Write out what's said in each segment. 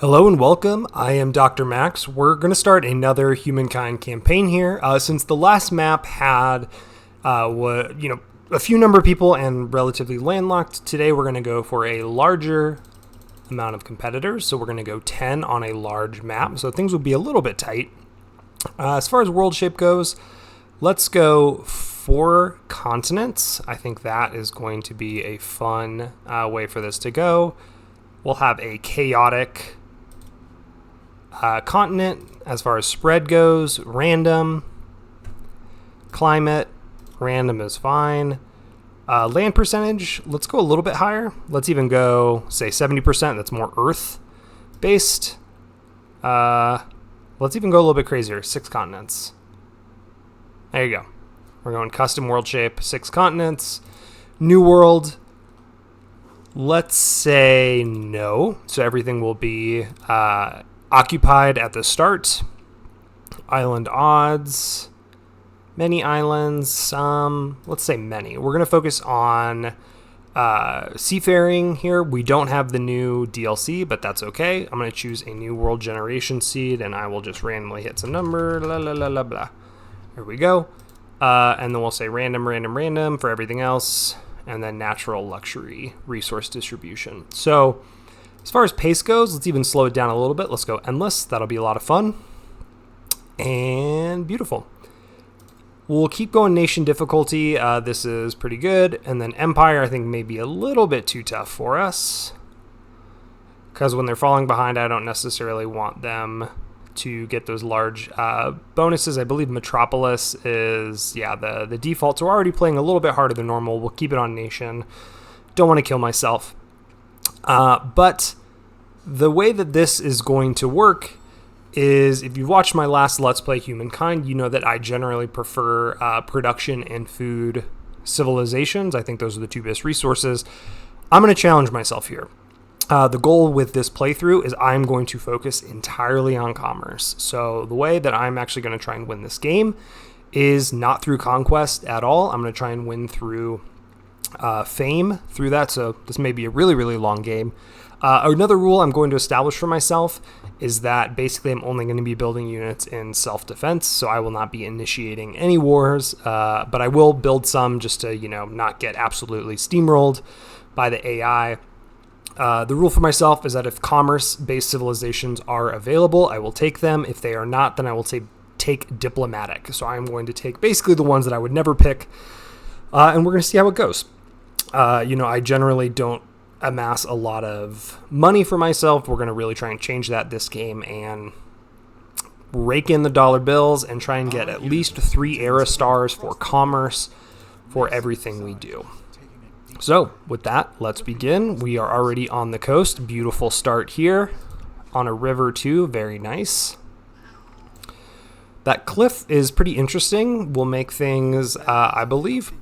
Hello and welcome. I am Dr. Max. We're going to start another Humankind campaign here. Since the last map had, a few number of people and relatively landlocked, today we're going to go for a larger amount of competitors. So we're going to go 10 on a large map. So things will be a little bit tight. As far as world shape goes, let's go 4 continents. I think that is going to be a fun way for this to go. We'll have a chaotic continent as far as spread goes, random, climate, random is fine. Land percentage, let's go a little bit higher. Let's even go, say, 70%. That's more Earth based. Let's even go a little bit crazier, 6 continents. There you go. We're going custom world shape, 6 continents. New world, let's say no. So everything will be occupied at the start. Island odds, many islands, some, let's say many. We're going to focus on seafaring here. We don't have the new DLC, but that's okay. I'm going to choose a new world generation seed, and I will just randomly hit some number, blah. Here we go. And then we'll say random for everything else, and then natural luxury resource distribution. So as far as pace goes, let's even slow it down a little bit. Let's go endless. That'll be a lot of fun. And beautiful. We'll keep going nation difficulty. This is pretty good. And then empire, I think, may be a little bit too tough for us, because when they're falling behind, I don't necessarily want them to get those large bonuses. I believe Metropolis is, the default. So we're already playing a little bit harder than normal. We'll keep it on nation. Don't want to kill myself. But the way that this is going to work is, if you've watched my last Let's Play Humankind, you know that I generally prefer production and food civilizations. I think those are the 2 best resources. I'm going to challenge myself here. The goal with this playthrough is I'm going to focus entirely on commerce. So the way that I'm actually going to try and win this game is not through conquest at all. I'm going to try and win through fame through that. So this may be a really, really long game. Another rule I'm going to establish for myself is that basically I'm only going to be building units in self-defense, so I will not be initiating any wars, but I will build some just to, not get absolutely steamrolled by the AI. The rule for myself is that if commerce-based civilizations are available, I will take them. If they are not, then I will take diplomatic. So I'm going to take basically the ones that I would never pick, and we're going to see how it goes. I generally don't amass a lot of money for myself. We're going to really try and change that this game and rake in the dollar bills and try and get at least 3 era stars for commerce for everything we do. So with that, let's begin. We are already on the coast. Beautiful start here on a river too. Very nice. That cliff is pretty interesting. Will make things, I believe,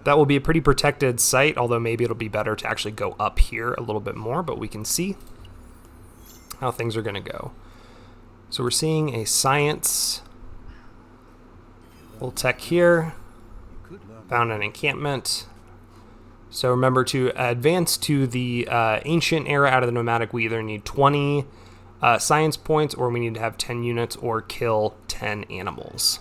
that will be a pretty protected site, although maybe it'll be better to actually go up here a little bit more, but we can see how things are going to go. So we're seeing a science, little tech here, found an encampment. So remember, to advance to the ancient era out of the nomadic, we either need 20 science points, or we need to have 10 units or kill 10 animals.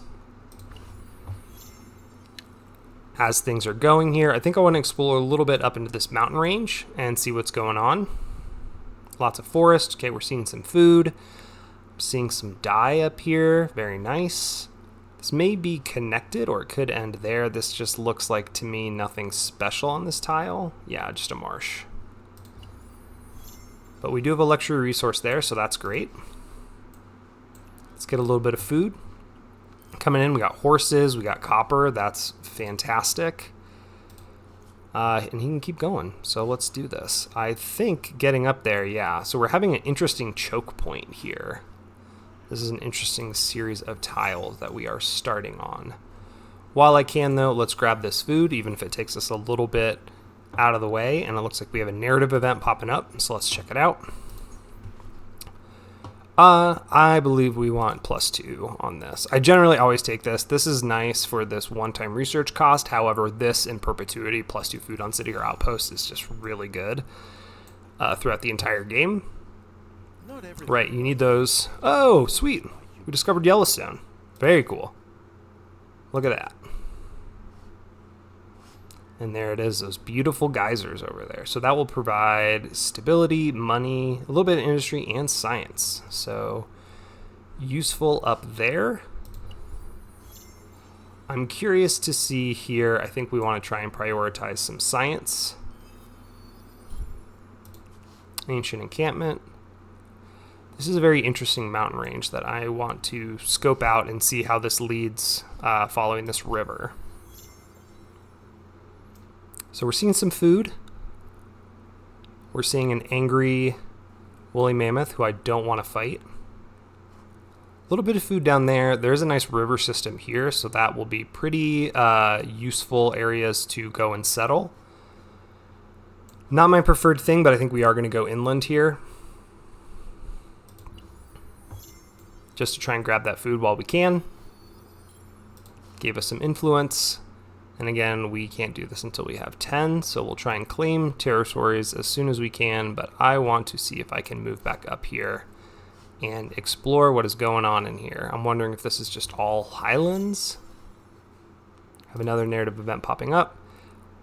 As things are going here, I think I want to explore a little bit up into this mountain range and see what's going on. Lots of forest. Okay, we're seeing some food. I'm seeing some dye up here. Very nice. This may be connected, or it could end there. This just looks like, to me, nothing special on this tile. Yeah, just a marsh. But we do have a luxury resource there, so that's great. Let's get a little bit of food. Coming in, we got horses, we got copper. That's fantastic. And he can keep going. So let's do this. I think getting up there, yeah. So we're having an interesting choke point here. This is an interesting series of tiles that we are starting on. While I can, though, let's grab this food, even if it takes us a little bit out of the way. And it looks like we have a narrative event popping up, so let's check it out. I believe we want +2 on this. I generally always take this. This is nice for this one-time research cost. However, this in perpetuity, +2 food on city or outpost, is just really good. throughout the entire game. Right, you need those. Oh, sweet. We discovered Yellowstone. Very cool. Look at that. And there it is, those beautiful geysers over there. So that will provide stability, money, a little bit of industry, and science. So useful up there. I'm curious to see here. I think we want to try and prioritize some science. Ancient encampment. This is a very interesting mountain range that I want to scope out and see how this leads following this river. So we're seeing some food. We're seeing an angry woolly mammoth who I don't want to fight. A little bit of food down there. There's a nice river system here, so that will be pretty useful areas to go and settle. Not my preferred thing, but I think we are going to go inland here. Just to try and grab that food while we can. Gave us some influence. And again, we can't do this until we have 10, so we'll try and claim territories as soon as we can, but I want to see if I can move back up here and explore what is going on in here. I'm wondering if this is just all highlands. Have another narrative event popping up.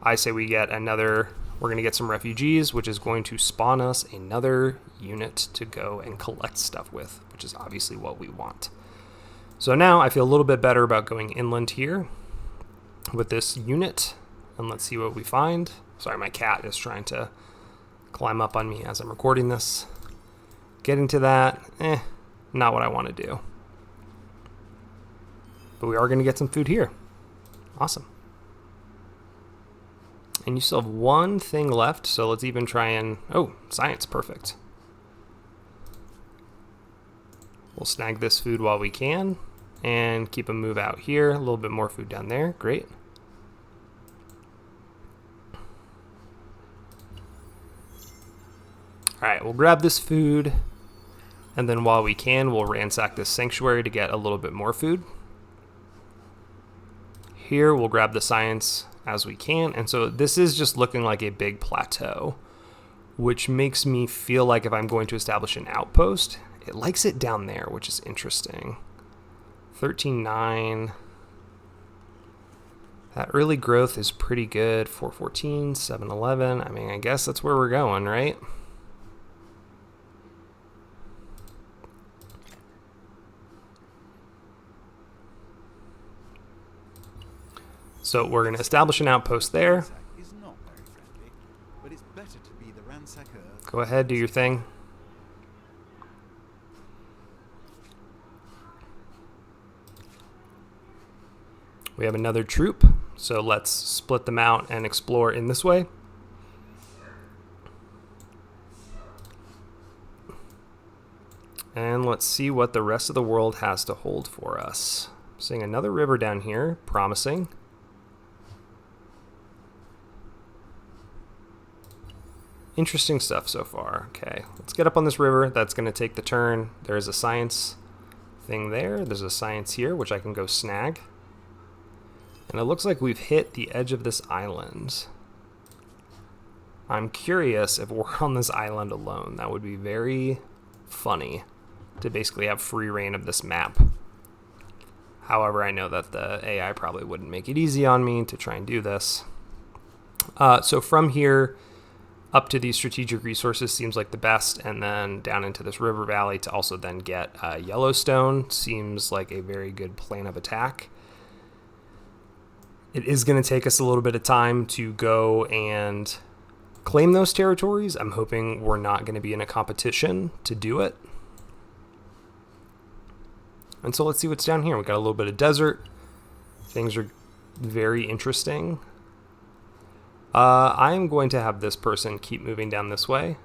I say we get another, we're going to get some refugees, which is going to spawn us another unit to go and collect stuff with, which is obviously what we want. So now I feel a little bit better about going inland here with this unit, and let's see what we find. Sorry, my cat is trying to climb up on me as I'm recording this. Getting to that, not what I want to do. But we are going to get some food here. Awesome. And you still have one thing left, so let's even try and... Oh, science, perfect. We'll snag this food while we can, and keep a move out here. A little bit more food down there, great. Alright, we'll grab this food, and then while we can, we'll ransack this sanctuary to get a little bit more food. Here, we'll grab the science as we can, and so this is just looking like a big plateau, which makes me feel like if I'm going to establish an outpost, it likes it down there, which is interesting. 13.9. That early growth is pretty good. 4.14, 7.11. I mean, I guess that's where we're going, right? So we're going to establish an outpost there. Go ahead, do your thing. We have another troop, so let's split them out and explore in this way. And let's see what the rest of the world has to hold for us. Seeing another river down here, promising. Interesting stuff so far. Okay, let's get up on this river. That's going to take the turn. There's a science thing there. There's a science here, which I can go snag. And it looks like we've hit the edge of this island. I'm curious if we're on this island alone. That would be very funny to basically have free reign of this map. However, I know that the AI probably wouldn't make it easy on me to try and do this. So from here up to these strategic resources seems like the best, and then down into this river valley to also then get Yellowstone seems like a very good plan of attack. It is going to take us a little bit of time to go and claim those territories. I'm hoping we're not going to be in a competition to do it. And so let's see what's down here. We got a little bit of desert. Things are very interesting. I'm going to have this person keep moving down this way.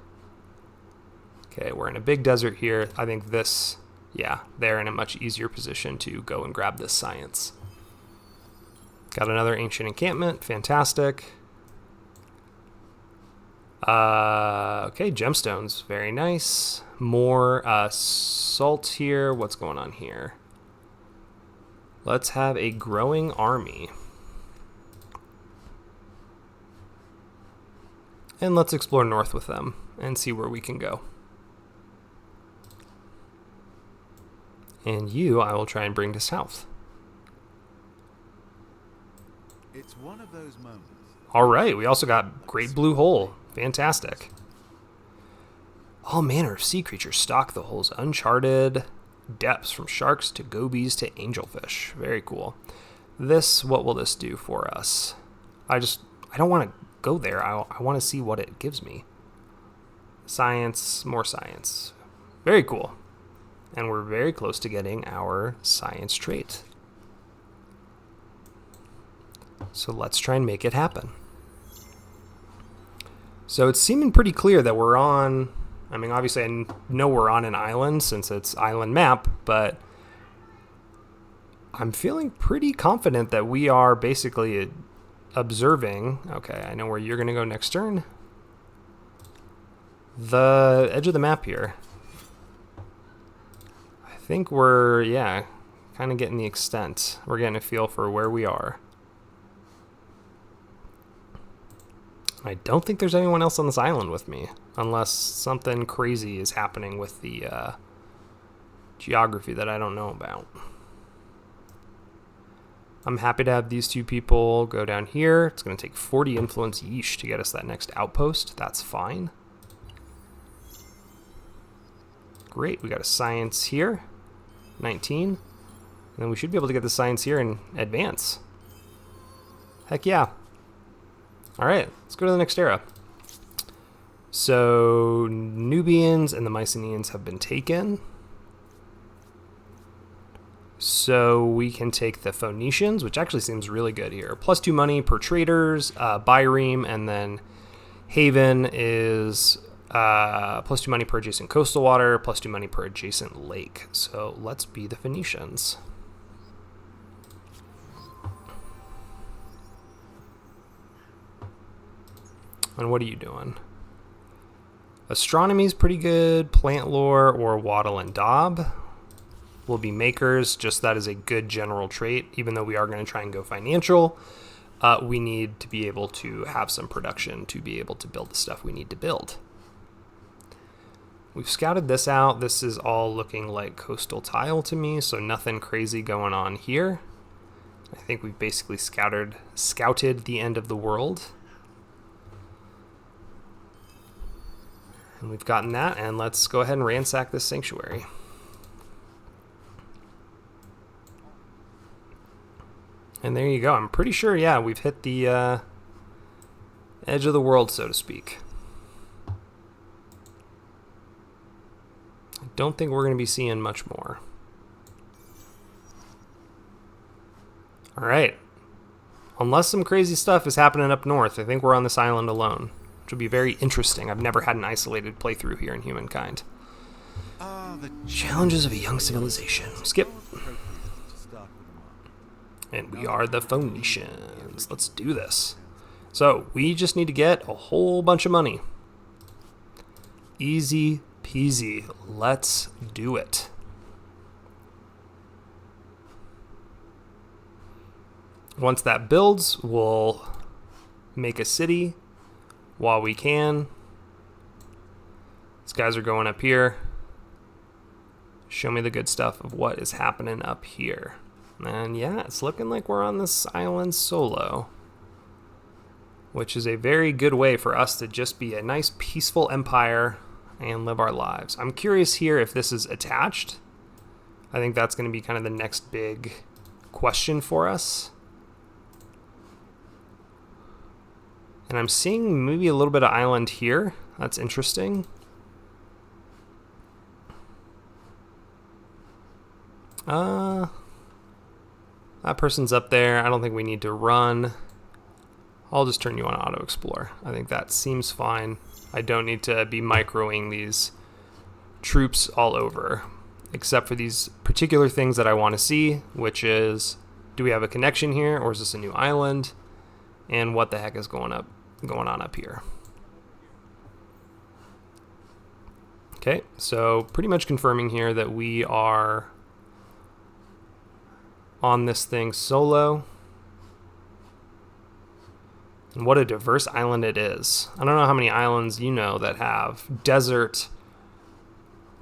Okay, we're in a big desert here. I think this, yeah, they're in a much easier position to go and grab this science. Got another ancient encampment. Fantastic. Okay, gemstones. Very nice. More salt here. What's going on here? Let's have a growing army. And let's explore north with them. and see where we can go. And you, I will try and bring to south. It's one of those moments. All right, we also got Great Blue Hole. Fantastic. All manner of sea creatures stock the hole's uncharted depths, from sharks to gobies to angelfish. Very cool. What will this do for us? I don't want to go there. I want to see what it gives me. Science, more science. Very cool. And we're very close to getting our science trait. So let's try and make it happen. So it's seeming pretty clear that we're on... I mean, obviously I know we're on an island since it's island map, but I'm feeling pretty confident that we are basically observing... Okay, I know where you're going to go next turn. The edge of the map here. I think we're, kind of getting the extent. We're getting a feel for where we are. I don't think there's anyone else on this island with me, unless something crazy is happening with the geography that I don't know about. I'm happy to have these two people go down here. It's going to take 40 influence each to get us that next outpost. That's fine. Great, we got a science here, 19. And then we should be able to get the science here and advance. Heck yeah. All right, let's go to the next era. So Nubians and the Mycenaeans have been taken. So we can take the Phoenicians, which actually seems really good here. +2 money per traders, Byreme, and then Haven is +2 money per adjacent coastal water, +2 money per adjacent lake. So let's be the Phoenicians. And what are you doing? Astronomy's pretty good. Plant lore or Waddle and Daub will be makers. Just that is a good general trait. Even though we are going to try and go financial, we need to be able to have some production to be able to build the stuff we need to build. We've scouted this out. This is all looking like coastal tile to me, so nothing crazy going on here. I think we've basically scouted the end of the world. And we've gotten that, and let's go ahead and ransack this sanctuary. And there you go. I'm pretty sure, we've hit the edge of the world, so to speak. I don't think we're going to be seeing much more. All right. Unless some crazy stuff is happening up north, I think we're on this island alone, which will be very interesting. I've never had an isolated playthrough here in Humankind. The Challenges of a young civilization. Skip. And we are the Phoenicians. Let's do this. So we just need to get a whole bunch of money. Easy peasy. Let's do it. Once that builds, we'll make a city while we can. These guys are going up here. Show me the good stuff of what is happening up here. And it's looking like we're on this island solo, which is a very good way for us to just be a nice peaceful empire and live our lives. I'm curious here if this is attached. I think that's going to be kind of the next big question for us. And I'm seeing maybe a little bit of island here. That's interesting. That person's up there. I don't think we need to run. I'll just turn you on auto explore. I think that seems fine. I don't need to be microing these troops all over, except for these particular things that I want to see, which is, do we have a connection here, or is this a new island? And what the heck is going on up here? Okay, so pretty much confirming here that we are on this thing solo. And what a diverse island it is. I don't know how many islands you know that have desert,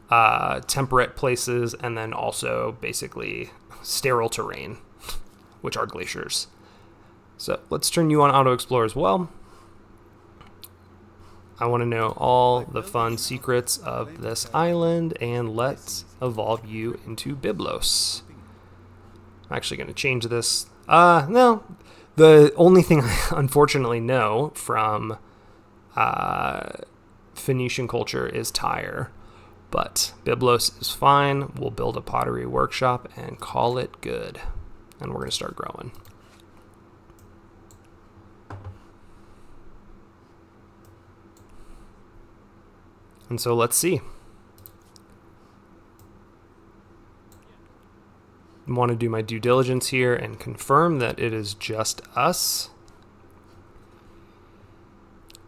temperate places, and then also basically sterile terrain, which are glaciers. So let's turn you on Auto Explore as well. I want to know all the fun secrets of this island, and let's evolve you into Byblos. I'm actually going to change this. No, the only thing I unfortunately know from Phoenician culture is Tyre, but Byblos is fine. We'll build a pottery workshop and call it good, and we're going to start growing. And so let's see. I want to do my due diligence here and confirm that it is just us.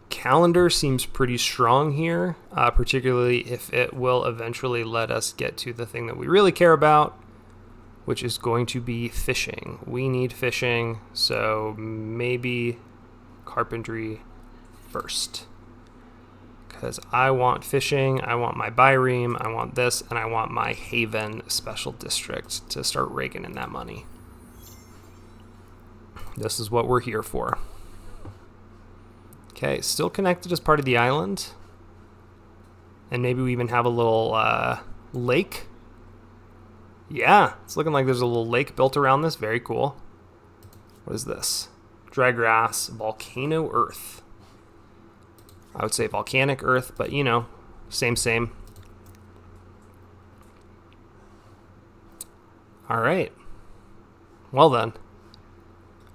Calendar seems pretty strong here, particularly if it will eventually let us get to the thing that we really care about, which is going to be fishing. We need fishing, so maybe carpentry first. Because I want fishing, I want my Byreme, I want this, and I want my Haven special district to start raking in that money. This is what we're here for. Okay, still connected as part of the island. And maybe we even have a little lake. Yeah, it's looking like there's a little lake built around this. Very cool. What is this? Dry grass, volcano earth. I would say volcanic earth, but you know, same. All right. Well then,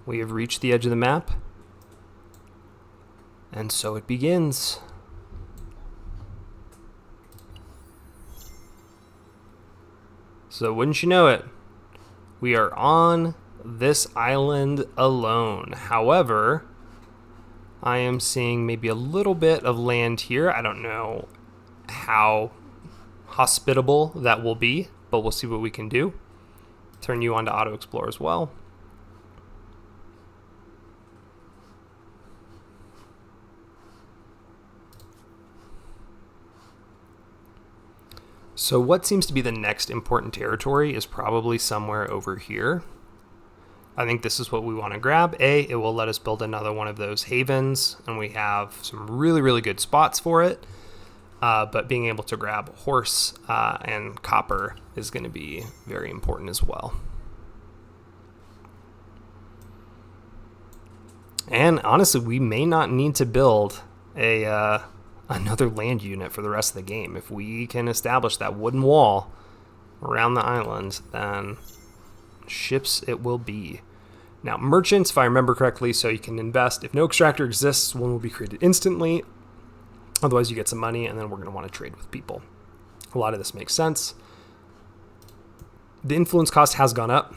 we have reached the edge of the map. And so it begins. So wouldn't you know it, we are on this island alone. However, I am seeing maybe a little bit of land here. I don't know how hospitable that will be, but we'll see what we can do. Turn you on to Auto Explore as well. So what seems to be the next important territory is probably somewhere over here. I think this is what we want to grab. It will let us build another one of those havens, and we have some really, really good spots for it. But being able to grab horse and copper is going to be very important as well. And honestly, we may not need to build another land unit for the rest of the game. If we can establish that wooden wall around the island, then ships it will be. Now, merchants, if I remember correctly, so you can invest. If no extractor exists, one will be created instantly. Otherwise, you get some money, and then we're going to want to trade with people. A lot of this makes sense. The influence cost has gone up,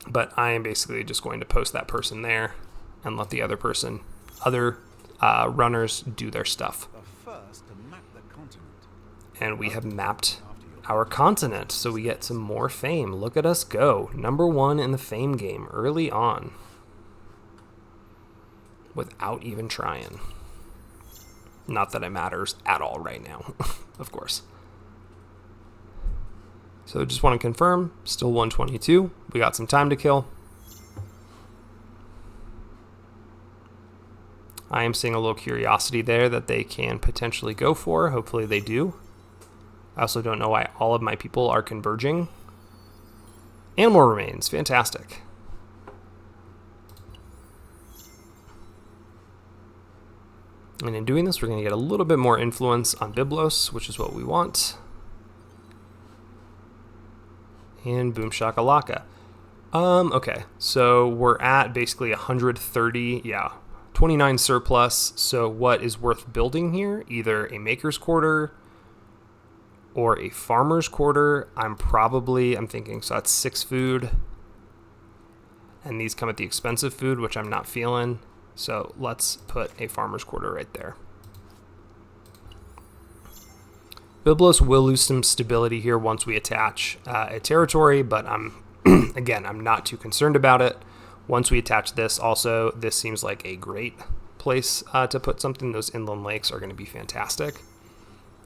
but I am basically just going to post that person there and let the other runners do their stuff. And we have mapped our continent, so we get some more fame. Look at us go. Number 1 in the fame game early on. Without even trying. Not that it matters at all right now, of course. So just want to confirm, still 122. We got some time to kill. I am seeing a little curiosity there that they can potentially go for. Hopefully they do. I also don't know why all of my people are converging. Animal remains, fantastic. And in doing this, we're going to get a little bit more influence on Byblos, which is what we want. And boom shakalaka. Okay, so we're at basically 130, 29 surplus. So what is worth building here? Either a maker's quarter or a farmer's quarter. I'm thinking, so that's 6 food. And these come at the expensive food, which I'm not feeling. So let's put a farmer's quarter right there. Byblos will lose some stability here once we attach a territory, but I'm not too concerned about it. Once we attach this also, this seems like a great place to put something. Those inland lakes are going to be fantastic.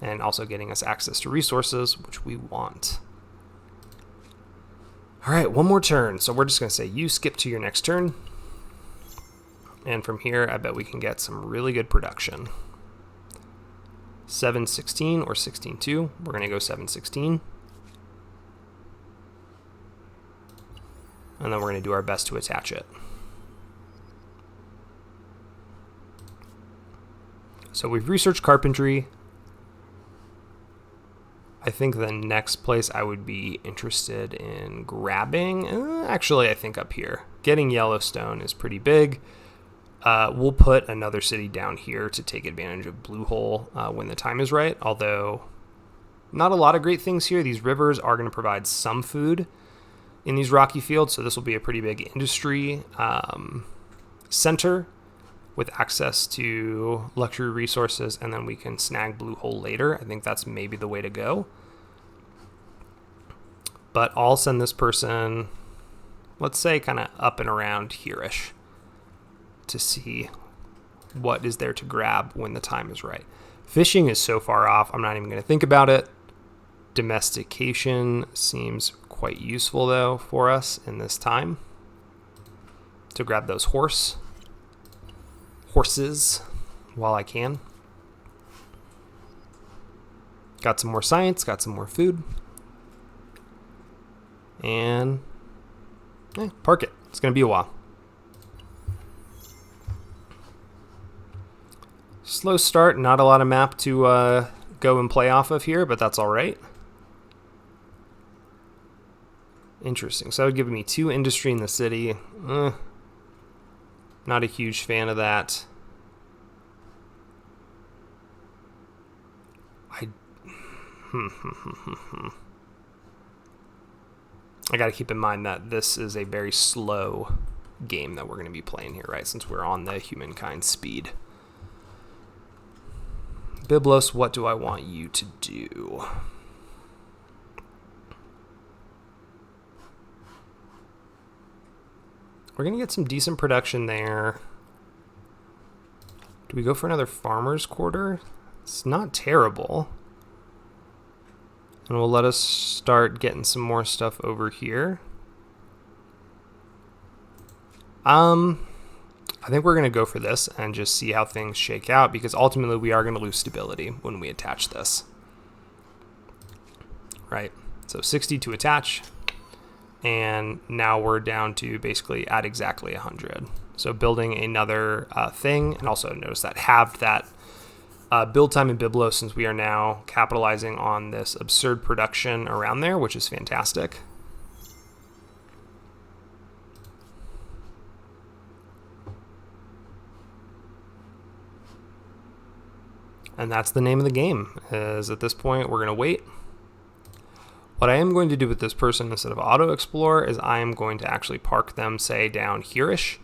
And also getting us access to resources, which we want. All right, one more turn. So we're just going to say you skip to your next turn. And from here, I bet we can get some really good production. 716 or 16-2. We're going to go 716. And then we're going to do our best to attach it. So we've researched carpentry. I think the next place I would be interested in grabbing, actually I think up here. Getting Yellowstone is pretty big. We'll put another city down here to take advantage of Blue Hole when the time is right, although not a lot of great things here. These rivers are going to provide some food in these rocky fields, so this will be a pretty big industry center with access to luxury resources, and then we can snag Blue Hole later. I think that's maybe the way to go. But I'll send this person, let's say, kind of up and around here-ish to see what is there to grab when the time is right. Fishing is so far off, I'm not even going to think about it. Domestication seems quite useful, though, for us in this time to grab those horses while I can. Got some more science, got some more food. And park it. It's going to be a while. Slow start, not a lot of map to go and play off of here, but that's all right. Interesting. So that would give me 2 industry in the city. Not a huge fan of that. I got to keep in mind that this is a very slow game that we're going to be playing here, right? Since we're on the Humankind speed. Byblos, what do I want you to do? We're going to get some decent production there. Do we go for another farmer's quarter? It's not terrible. And we'll let us start getting some more stuff over here. I think we're going to go for this and just see how things shake out, because ultimately we are going to lose stability when we attach this. Right? So 60 to attach. And now we're down to basically at exactly 100. So building another thing, and also notice that halved that build time in Byblos, since we are now capitalizing on this absurd production around there, which is fantastic. And that's the name of the game, is at this point we're going to wait. What I am going to do with this person instead of auto-explore is I am going to actually park them, say, down here-ish,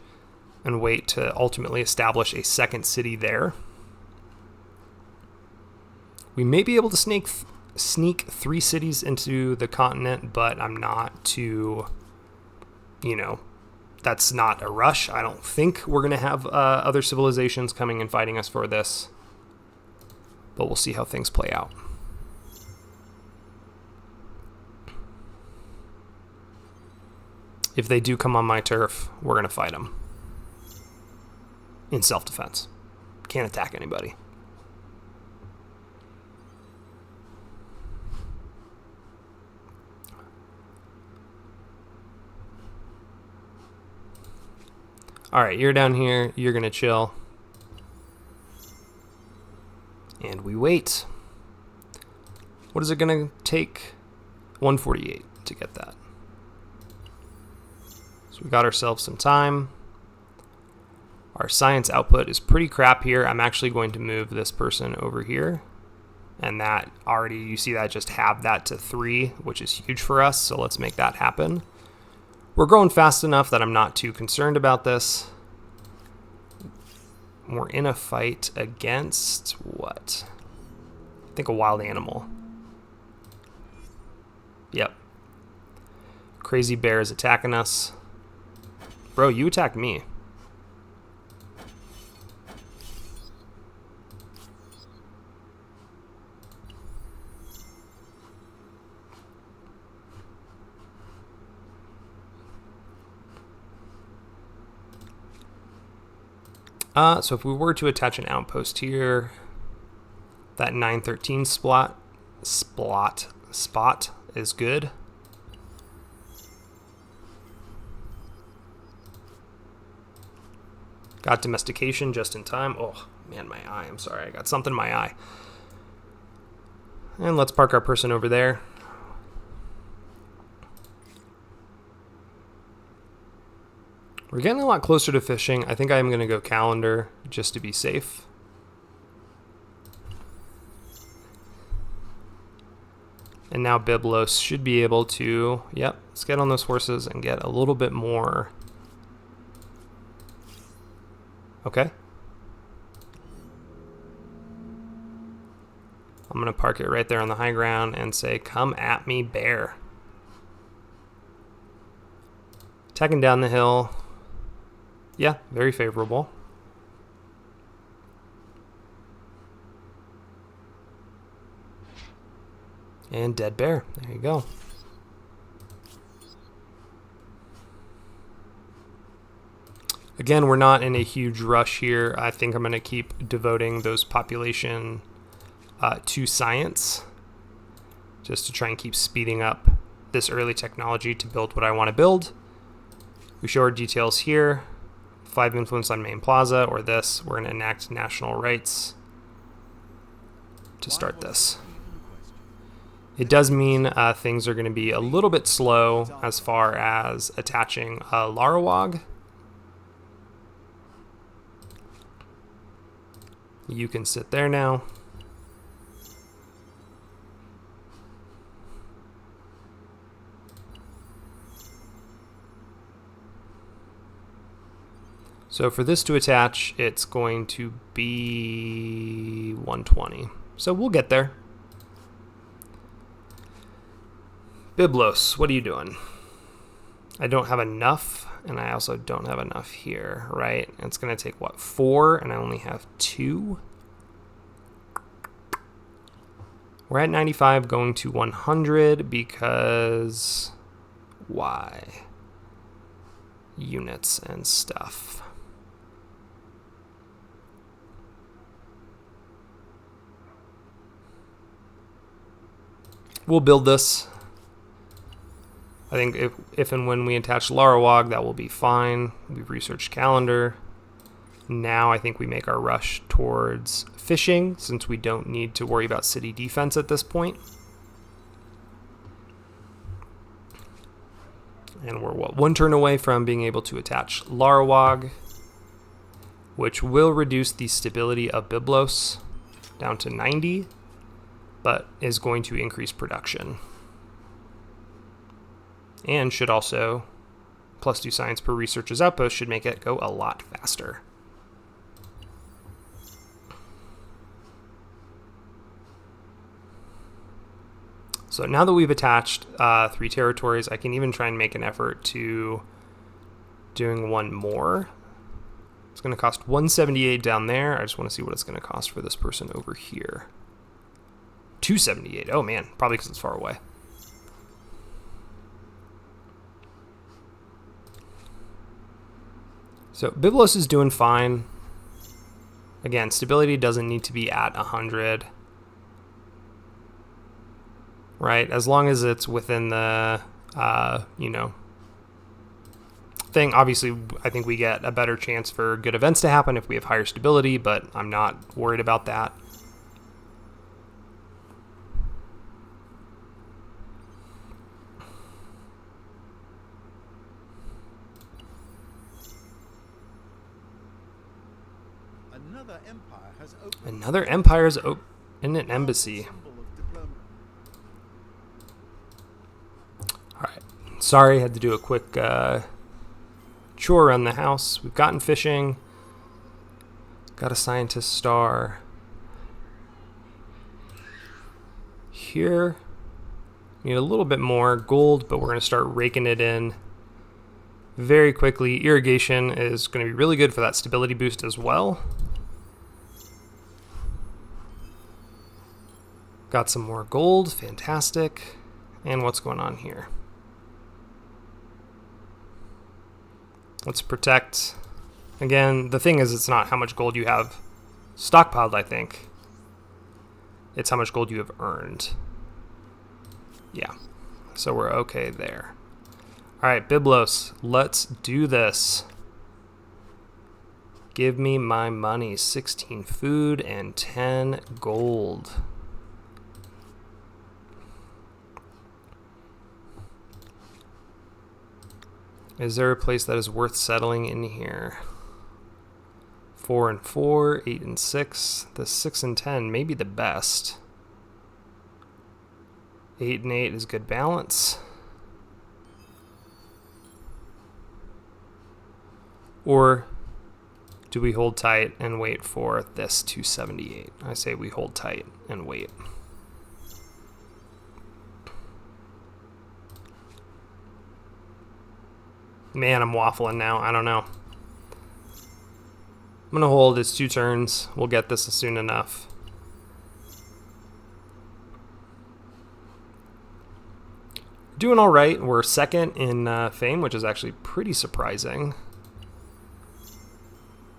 and wait to ultimately establish a second city there. We may be able to sneak 3 cities into the continent, but I'm not too, that's not a rush. I don't think we're going to have other civilizations coming and fighting us for this, but we'll see how things play out. If they do come on my turf, we're going to fight them in self-defense. Can't attack anybody. All right, you're down here. You're going to chill. And we wait. What is it going to take? 148 to get that. So we got ourselves some time. Our science output is pretty crap here. I'm actually going to move this person over here. And that already, you see that just halved that to 3, which is huge for us. So let's make that happen. We're growing fast enough that I'm not too concerned about this. We're in a fight against what? I think a wild animal. Yep. Crazy bear is attacking us. Bro, you attacked me. So if we were to attach an outpost here, that 913 spot is good. Got domestication just in time. Oh, man, my eye. I'm sorry. I got something in my eye. And let's park our person over there. We're getting a lot closer to fishing. I think I am going to go calendar just to be safe. And now Byblos should be able to, yep, let's get on those horses and get a little bit more. Okay. I'm going to park it right there on the high ground and say, come at me, bear. Attacking down the hill. Yeah, very favorable. And dead bear. There you go. Again, we're not in a huge rush here. I think I'm going to keep devoting those population to science, just to try and keep speeding up this early technology to build what I want to build. We show our details here. 5 influence on main plaza, or this. We're going to enact national rights to start this. It does mean things are going to be a little bit slow as far as attaching Larawag. You can sit there now. So for this to attach, it's going to be 120. So we'll get there. Byblos, what are you doing? I don't have enough, and I also don't have enough here, right? It's going to take, what, 4, and I only have 2? We're at 95, going to 100 because why? Units and stuff. We'll build this. I think if and when we attach Larawag, that will be fine. We've researched calendar. Now I think we make our rush towards fishing, since we don't need to worry about city defense at this point. And we're, what, 1 turn away from being able to attach Larawag, which will reduce the stability of Byblos down to 90, but is going to increase production. And should also, +2 science per researcher's outpost should make it go a lot faster. So now that we've attached 3 territories, I can even try and make an effort to doing 1 more. It's going to cost 178 down there. I just want to see what it's going to cost for this person over here. 278. Oh man, probably because it's far away. So Byblos is doing fine. Again, stability doesn't need to be at 100. Right, as long as it's within the, thing. Obviously, I think we get a better chance for good events to happen if we have higher stability, but I'm not worried about that. Another empire has opened an embassy. Alright, sorry, had to do a quick chore around the house. We've gotten fishing. Got a scientist star. Here, need a little bit more gold, but we're going to start raking it in very quickly. Irrigation is going to be really good for that stability boost as well. Got some more gold, fantastic. And what's going on here? Let's protect Again, the thing is, it's not how much gold you have stockpiled, I think. It's how much gold you have earned. Yeah. So we're okay there. Alright, Byblos, let's do this. Give me my money. 16 food and 10 gold. Is there a place that is worth settling in here? 4 and 4, 8 and 6. The 6 and 10 may be the best. 8 and 8 is good balance. Or do we hold tight and wait for this 278? I say we hold tight and wait. Man, I'm waffling now. I don't know. I'm going to hold. It's 2 turns. We'll get this soon enough. Doing all right. We're second in fame, which is actually pretty surprising.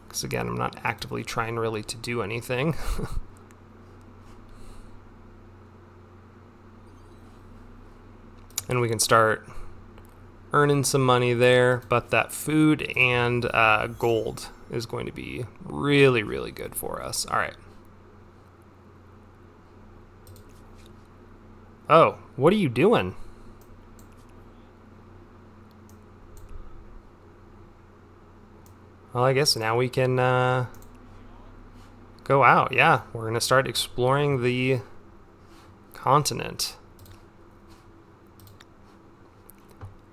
Because again, I'm not actively trying really to do anything. And we can start earning some money there, but that food and gold is going to be really, really good for us. All right. Oh, what are you doing? Well, I guess now we can go out. Yeah, we're going to start exploring the continent.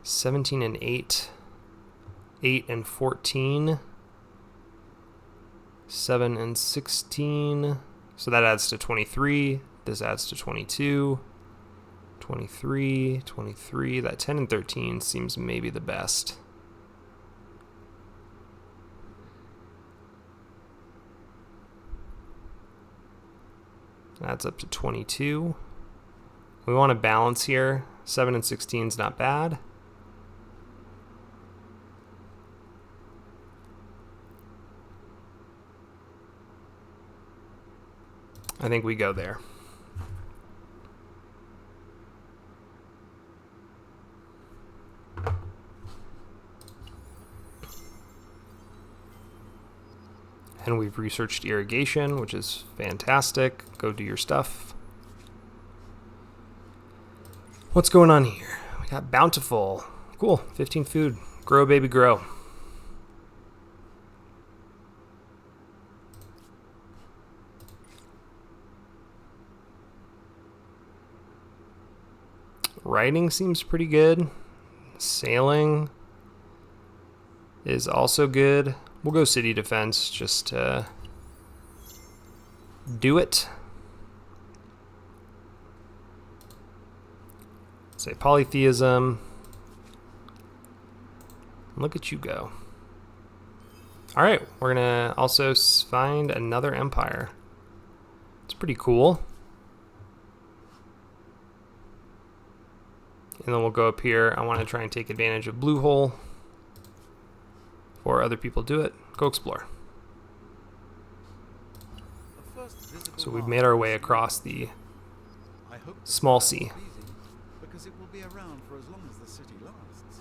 17 and 8. 8 and 14. 7 and 16. So that adds to 23. This adds to 22. 23. 23. That 10 and 13 seems maybe the best. Adds up to 22. We want to balance here. 7 and 16 is not bad. I think we go there. And we've researched irrigation, which is fantastic. Go do your stuff. What's going on here? We got bountiful. Cool. 15 food. Grow, baby, grow. Writing seems pretty good. Sailing is also good. We'll go city defense just to do it. Say polytheism. Look at you go. All right, we're gonna also find another empire. It's pretty cool. And then we'll go up here. I want to try and take advantage of Blue Hole. Or other people do it. Go explore. So we've made our way across the small sea. Because it will be around for as long as the city lasts.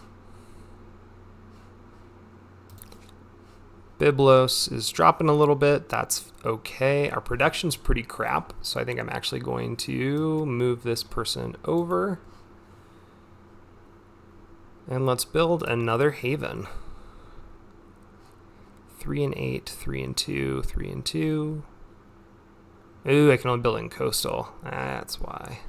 Byblos is dropping a little bit. That's okay. Our production's pretty crap, so I think I'm actually going to move this person over. And let's build another haven. 3 and 8, 3 and 2, 3 and 2. Ooh, I can only build in coastal. That's why.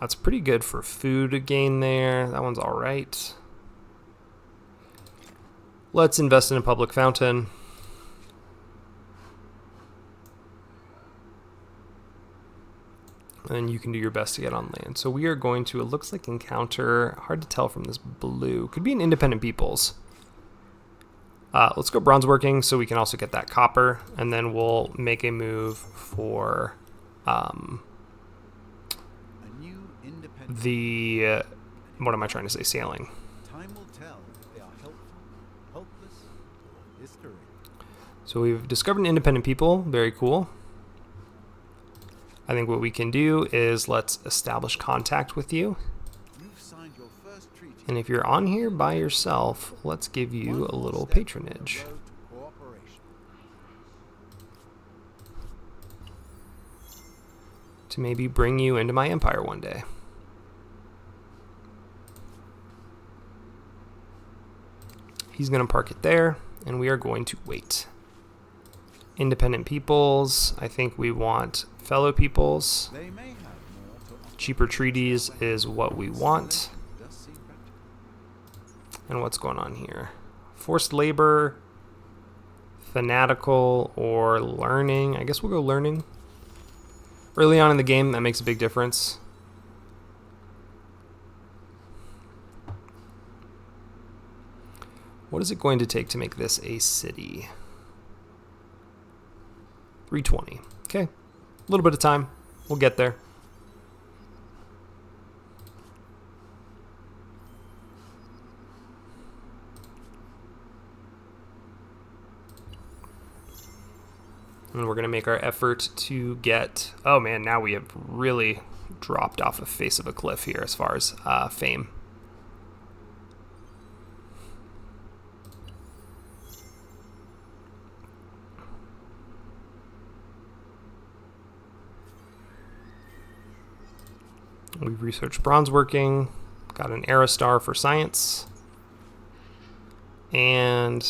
That's pretty good for food gain there. That one's all right. Let's invest in a public fountain. And you can do your best to get on land. So we are going to, it looks like encounter, hard to tell from this blue. Could be an independent peoples. Let's go bronze working so we can also get that copper, and then we'll make a move for the what am I trying to say? Sailing. Time will tell if they are helpful, hopeless, or history. So we've discovered an independent people. Very cool. I think what we can do is let's establish contact with you. You've signed your first treaty. And if you're on here by yourself, let's give you a little patronage. To maybe bring you into my empire one day. He's going to park it there, and we are going to wait. Independent peoples, I think we want fellow peoples. Cheaper treaties is what we want. And what's going on here? Forced labor, fanatical, or learning. I guess we'll go learning. Early on in the game, that makes a big difference. What is it going to take to make this a city? 320. Okay. A little bit of time. We'll get there. And we're going to make our effort to get... Oh man, now we have really dropped off the face of a cliff here as far as fame. We've researched bronze working, got an era star for science, and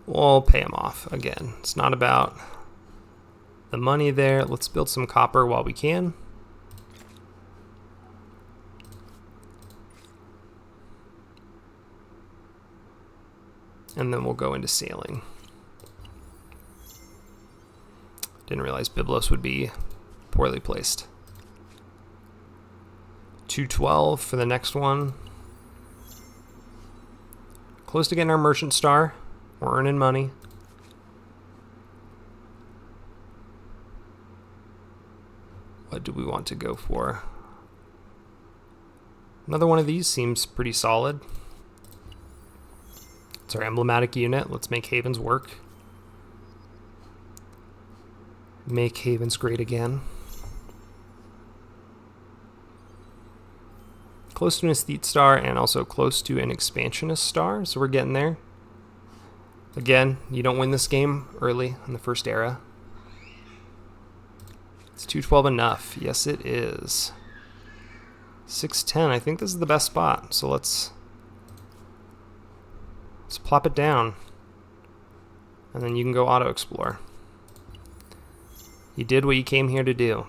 we'll pay him off again. It's not about the money there. Let's build some copper while we can. And then we'll go into sailing. Didn't realize Byblos would be poorly placed. 212 for the next one. Close to getting our merchant star. We're earning money. What do we want to go for? Another one of these seems pretty solid. It's our emblematic unit. Let's make havens work. Make havens great again. Close to an aesthete star and also close to an expansionist star, so we're getting there. Again, you don't win this game early in the first era. Is 212 enough? Yes, it is. 610, I think this is the best spot, so let's plop it down. And then you can go auto-explore. You did what you came here to do.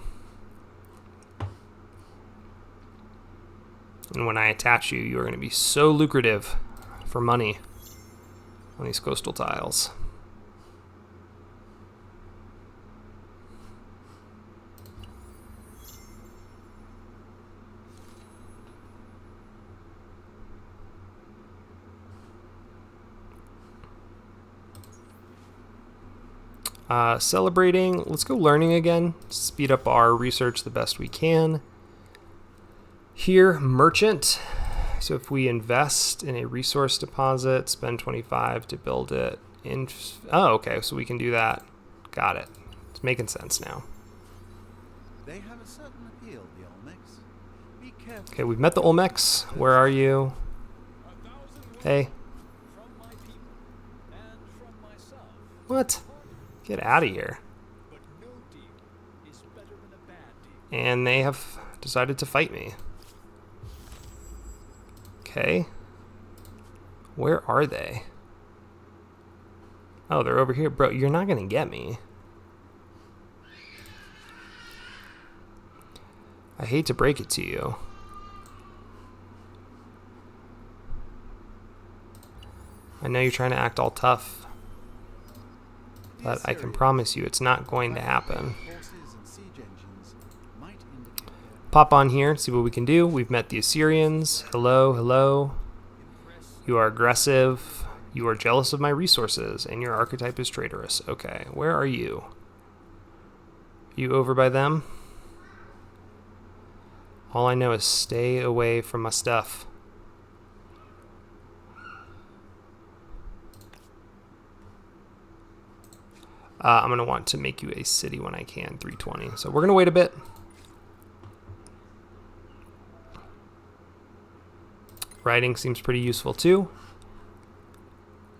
And when I attach you, you are going to be so lucrative for money on these coastal tiles. Celebrating. Let's go learning again. Speed up our research the best we can. Here, merchant. So if we invest in a resource deposit, spend 25 to build it. Oh, okay, so we can do that. Got it. It's making sense now. They have a certain appeal, the Olmecs. Be careful. Okay, we've met the Olmecs. Where are you? Hey. What? Get out of here. And they have decided to fight me. Okay. Where are they? Oh, they're over here. Bro, you're not going to get me. I hate to break it to you. I know you're trying to act all tough. But I can promise you it's not going to happen. Pop on here, see what we can do. We've met the Assyrians. Hello, hello. You are aggressive. You are jealous of my resources, and your archetype is traitorous. Okay, where are you? You over by them? All I know is stay away from my stuff. I'm going to want to make you a city when I can, 320. So we're going to wait a bit. Writing seems pretty useful too.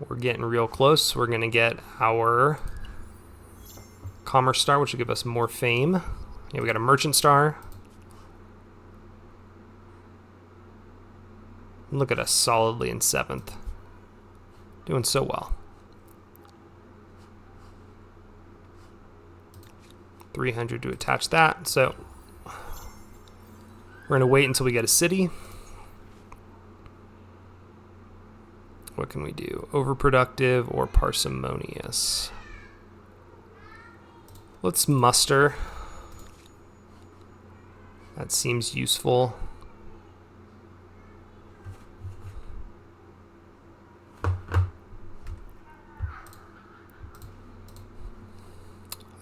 We're getting real close. We're going to get our Commerce Star, which will give us more fame. Yeah, we got a Merchant Star. Look at us solidly in 7th. Doing so well. 300 to attach that. So we're going to wait until we get a city. What can we do? Overproductive or parsimonious? Let's muster. That seems useful. I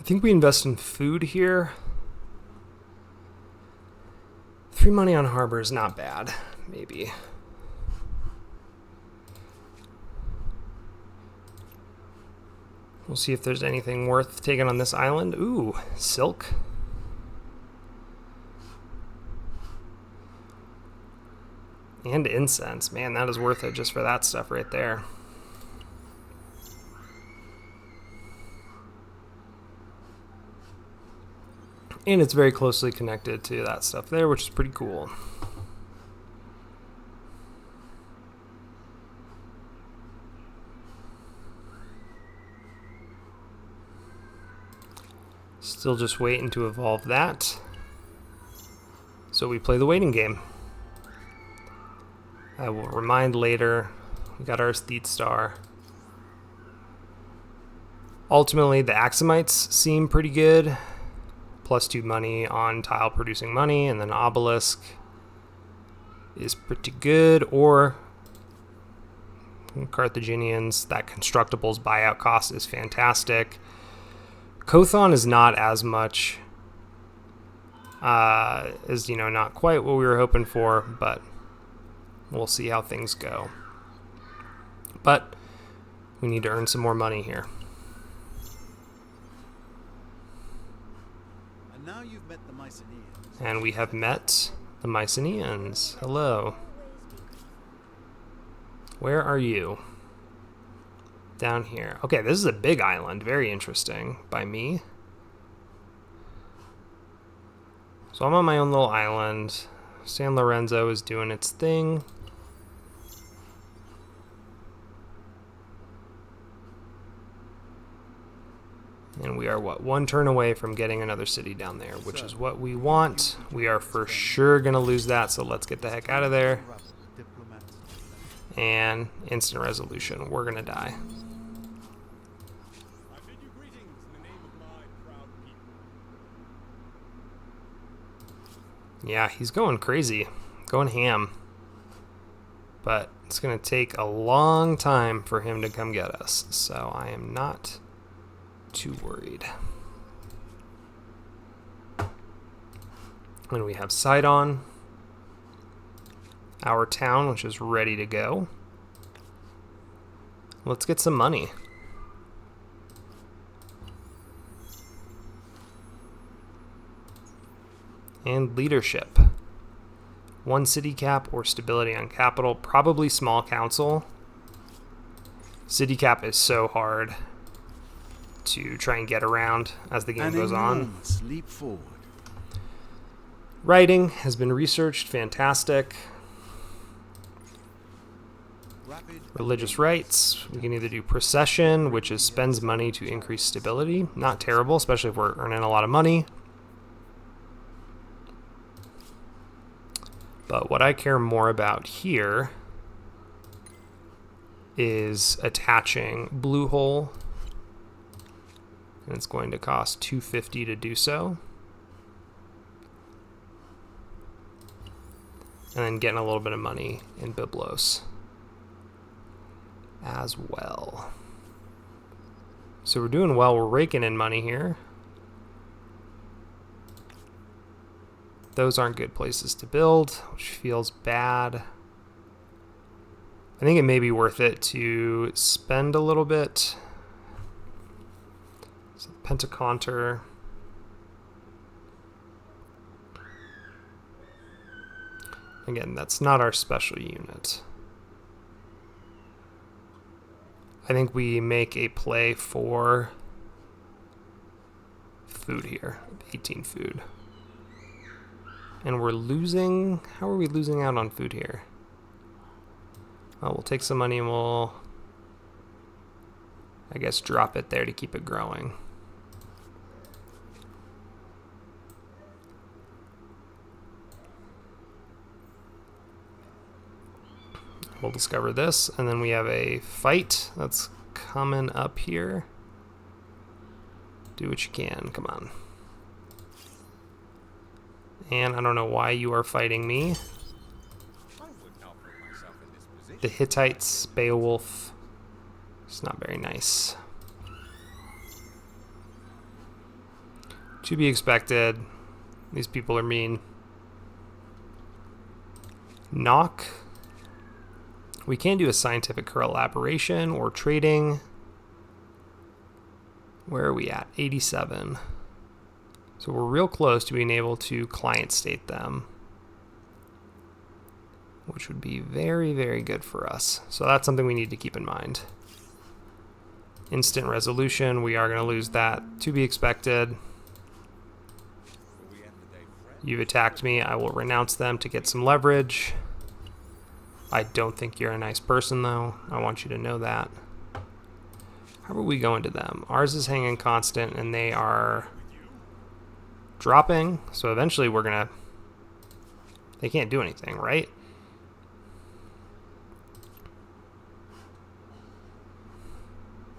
think we invest in food here. 3 money on harbor is not bad, maybe. We'll see if there's anything worth taking on this island. Ooh, silk. And incense. Man, that is worth it just for that stuff right there. And it's very closely connected to that stuff there, which is pretty cool. Still just waiting to evolve that. So we play the waiting game. I will remind later. We got our Aesthete Star. Ultimately, the Axamites seem pretty good. +2 money on tile producing money, and then Obelisk is pretty good. Or Carthaginians, that Constructibles buyout cost is fantastic. Kothon is not as much as, not quite what we were hoping for, but we'll see how things go. But we need to earn some more money here. And now you've met the Mycenaeans. And we have met the Mycenaeans. Hello. Where are you? Down here. Okay, this is a big island. Very interesting by me. So I'm on my own little island. San Lorenzo is doing its thing. And we are, what, 1 turn away from getting another city down there, which is what we want. We are for sure going to lose that, so let's get the heck out of there. And instant resolution. We're going to die. Yeah, he's going crazy. Going ham. But it's going to take a long time for him to come get us, so I am not too worried. And we have Sidon, our town, which is ready to go. Let's get some money. And leadership. 1 city cap or stability on capital. Probably small council. City cap is so hard to try and get around as the game goes on. Leap forward. Writing has been researched. Fantastic. Religious rites. We can either do procession, which is spends money to increase stability. Not terrible, especially if we're earning a lot of money. But what I care more about here is attaching Blue Hole. And it's going to cost 250 to do so. And then getting a little bit of money in Byblos. as well. So we're doing well. We're raking in money here. Those aren't good places to build, which feels bad. I think it may be worth it to spend a little bit. So Pentaconter. Again, that's not our special unit. I think we make a play for food here. 18 food. And we're losing... How are we losing out on food here? Oh, we'll take some money and we'll... I guess drop it there to keep it growing. We'll discover this, and then we have a fight that's coming up here. Do what you can, come on. And I don't know why you are fighting me. The Hittites, Beowulf. It's not very nice. To be expected. These people are mean. Knock. We can do a scientific collaboration or trading. Where are we at? 87. So we're real close to being able to client state them, which would be very, very good for us. So that's something we need to keep in mind. Instant resolution, we are going to lose that, to be expected. You've attacked me, I will renounce them to get some leverage. I don't think you're a nice person, though. I want you to know that. How are we going to them? Ours is hanging constant, and they are dropping. So eventually we're going to... They can't do anything, right?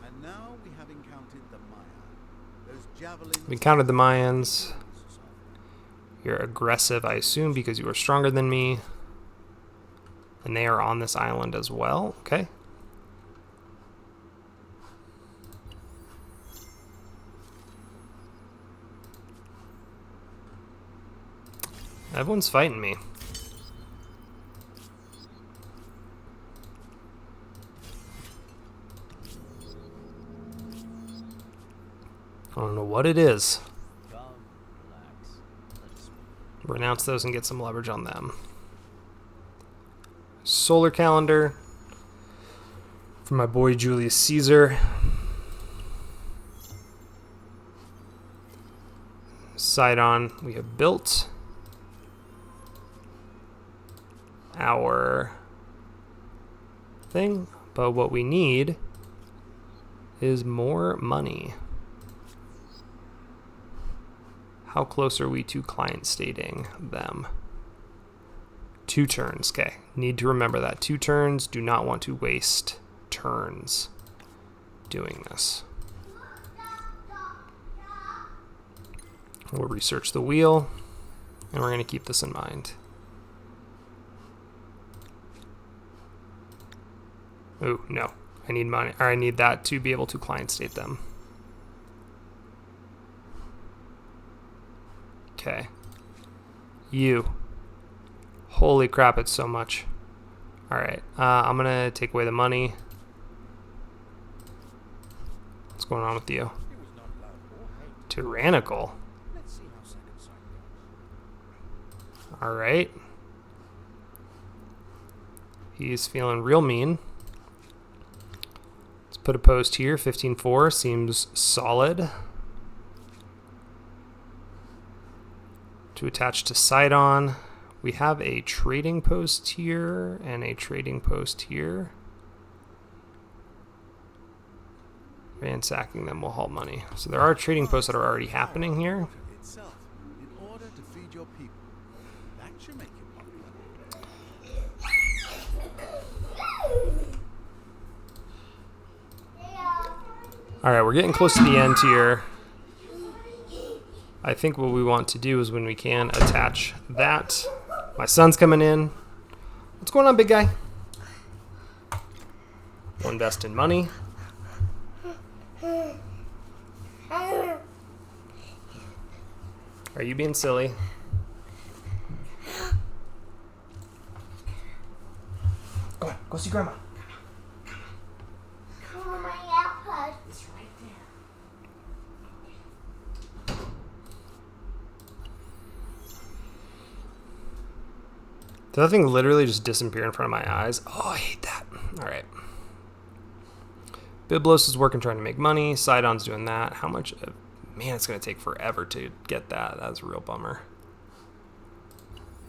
And now we have encountered the Maya. Those javelins... We encountered the Mayans. You're aggressive, I assume, because you are stronger than me. And they are on this island as well. Okay. Everyone's fighting me. I don't know what it is. Renounce those and get some leverage on them. Solar calendar for my boy Julius Caesar. Sidon, we have built our thing, but what we need is more money. How close are we to client stating them? 2 turns, okay. Need to remember that. 2 turns, do not want to waste turns doing this. We'll research the wheel, and we're going to keep this in mind. Ooh, no. I need money, or I need that to be able to client state them. Okay. You. Holy crap, it's so much. Alright, I'm gonna take away the money. What's going on with you? Tyrannical. Alright. He's feeling real mean. Let's put a post here. 15-4 seems solid. To attach to Sidon. We have a trading post here and a trading post here. Ransacking them will haul money. So there are trading posts that are already happening here. Itself, in order to feed your people. That should make you popular. Alright, we're getting close to the end here. I think what we want to do is when we can attach that. My son's coming in. What's going on, big guy? We'll invest in money. Are you being silly? Go on, go see Grandma. Come on, my iPad. It's right there. Did that thing literally just disappear in front of my eyes? Oh, I hate that. All right. Byblos is working trying to make money. Sidon's doing that. How much? Man, it's going to take forever to get that. That's a real bummer.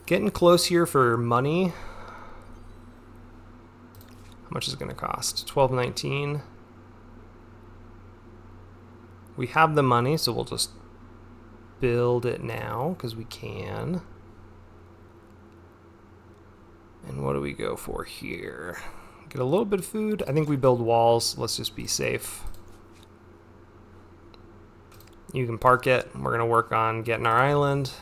Getting close here for money. How much is it going to cost? 12.19. We have the money, so we'll just build it now because we can. And what do we go for here? Get a little bit of food. I think we build walls. Let's just be safe. You can park it. We're going to work on getting our island.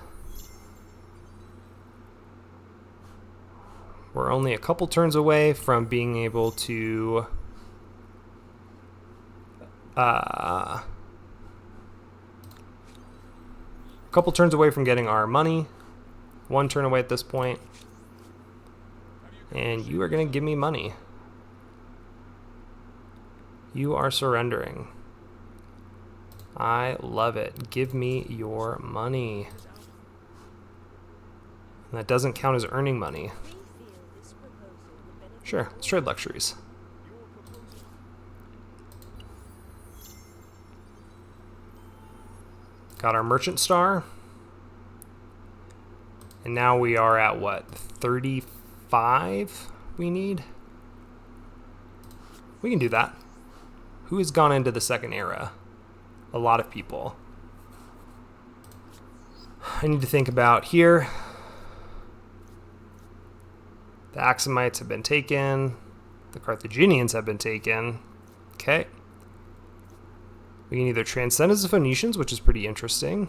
We're only a couple turns away from being able to a couple turns away from getting our money. One turn away at this point. And you are going to give me money. You are surrendering. I love it. Give me your money. And that doesn't count as earning money. Sure, let's trade luxuries. Got our merchant star. And now we are at what? 35 we need? We can do that. Who has gone into the second era? A lot of people. I need to think about here. The Axumites have been taken. The Carthaginians have been taken. Okay. We can either transcend as the Phoenicians, which is pretty interesting.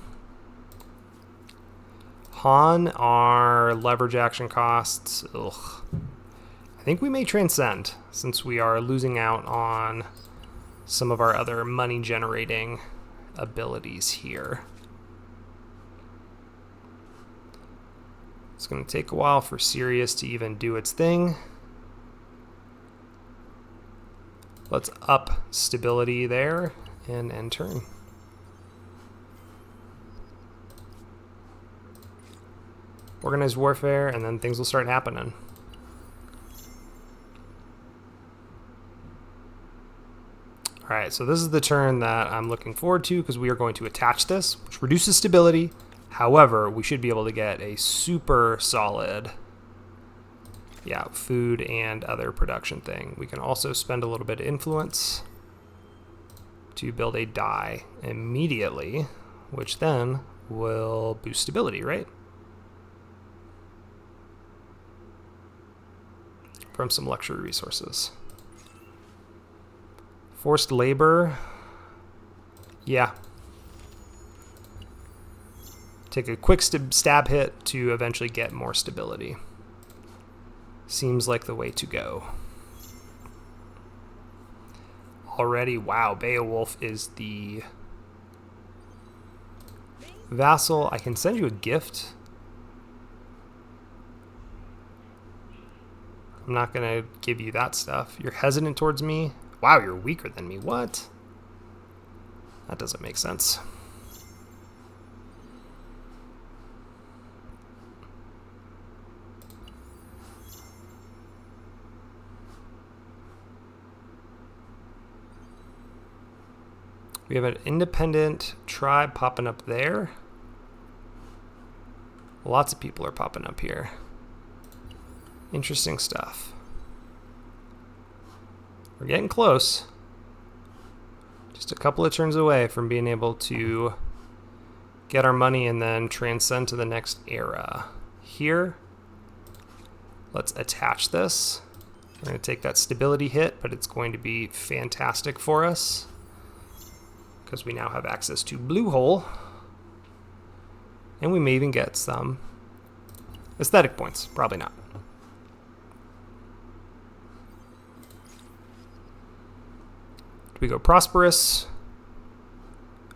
Han, our leverage action costs. Ugh. I think we may transcend since we are losing out on some of our other money generating abilities here. It's going to take a while for Sirius to even do its thing. Let's up stability there and end turn. Organized warfare, and then things will start happening. Alright, so this is the turn that I'm looking forward to because we are going to attach this, which reduces stability. However, we should be able to get a super solid, food and other production thing. We can also spend a little bit of influence to build a die immediately, which then will boost stability, right? From some luxury resources. Forced labor. Yeah. Take a quick stab hit to eventually get more stability. Seems like the way to go. Already, wow, Beowulf is the vassal. I can send you a gift. I'm not going to give you that stuff. You're hesitant towards me. Wow, you're weaker than me. What? That doesn't make sense. We have an independent tribe popping up there. Lots of people are popping up here. Interesting stuff. We're getting close. Just a couple of turns away from being able to get our money and then transcend to the next era. Here, let's attach this. We're going to take that stability hit, but it's going to be fantastic for us because we now have access to Blue Hole. And we may even get some aesthetic points. Probably not. Do we go prosperous,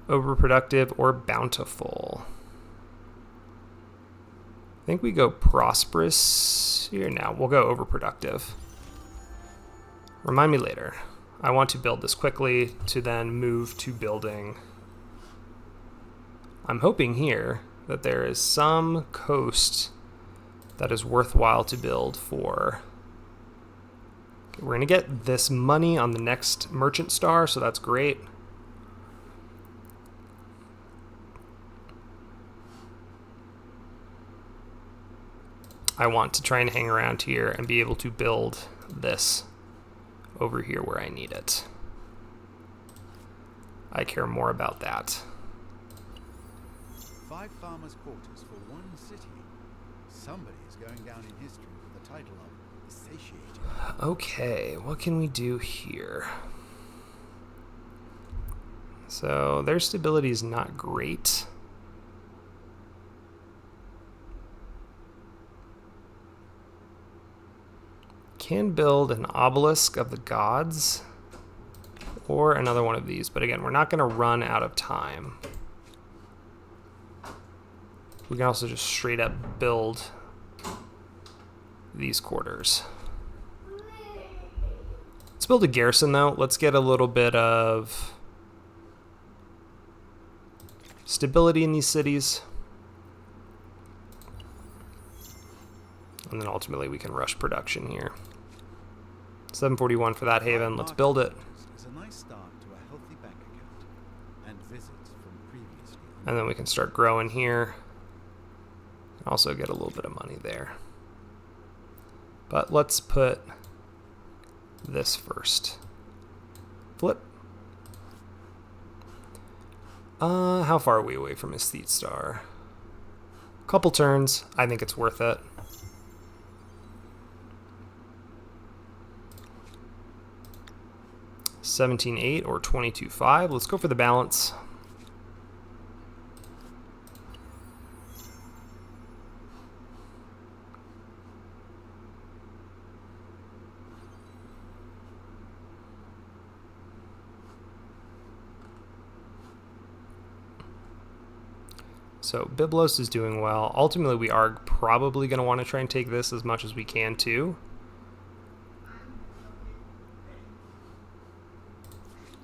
overproductive, or bountiful? I think we go prosperous here now. We'll go overproductive. Remind me later. I want to build this quickly to then move to building. I'm hoping here that there is some coast that is worthwhile to build for. Okay, we're going to get this money on the next merchant star, so that's great. I want to try and hang around here and be able to build this over here where I need it. I care more about that. 5 farmers' quarters for 1 city. Somebody is going down in history with the title of Satiated. Okay, what can we do here? So their stability is not great. Can build an obelisk of the gods or another one of these, but again, we're not going to run out of time. We can also just straight up build these quarters. Let's build a garrison though. Let's get a little bit of stability in these cities. And then ultimately we can rush production here. 741 for that haven. Let's build it. Is a nice start to a healthy bank account and visits from previously. And then we can start growing here. Also get a little bit of money there. But let's put this first. Flip. How far are we away from Aesthete Star? Couple turns. I think it's worth it. 17.8 or 22.5. Let's go for the balance. So Byblos is doing well. Ultimately, we are probably going to want to try and take this as much as we can too.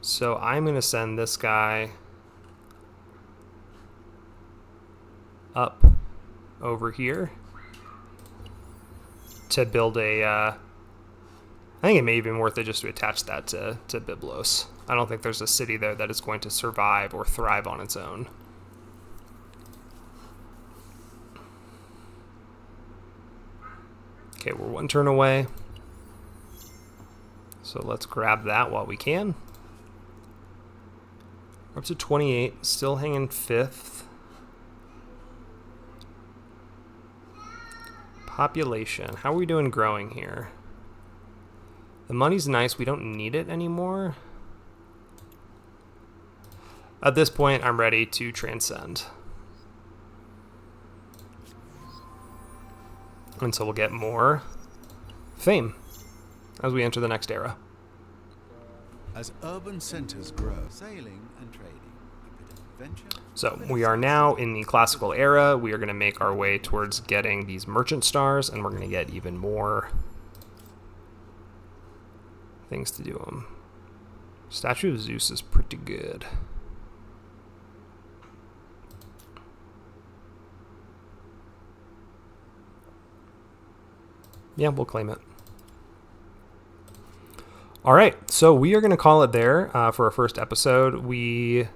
So I'm going to send this guy up over here to build a, I think it may even be worth it just to attach that to Byblos. I don't think there's a city there that is going to survive or thrive on its own. Okay, we're 1 turn away. So let's grab that while we can. We're up to 28, still hanging 5th. Population, how are we doing growing here? The money's nice, we don't need it anymore. At this point, I'm ready to transcend. And so we'll get more fame as we enter the next era. As urban centers grow, sailing and trading, a bit of adventure. So we are now in the classical era. We are going to make our way towards getting these merchant stars, and we're going to get even more things to do them. Statue of Zeus is pretty good. Yeah, we'll claim it. All right, so we are going to call it there for our first episode. We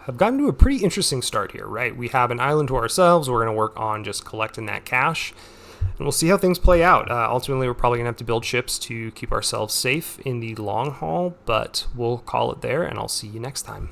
have gotten to a pretty interesting start here, right? We have an island to ourselves. We're going to work on just collecting that cash, and we'll see how things play out. Ultimately, we're probably going to have to build ships to keep ourselves safe in the long haul, but we'll call it there, and I'll see you next time.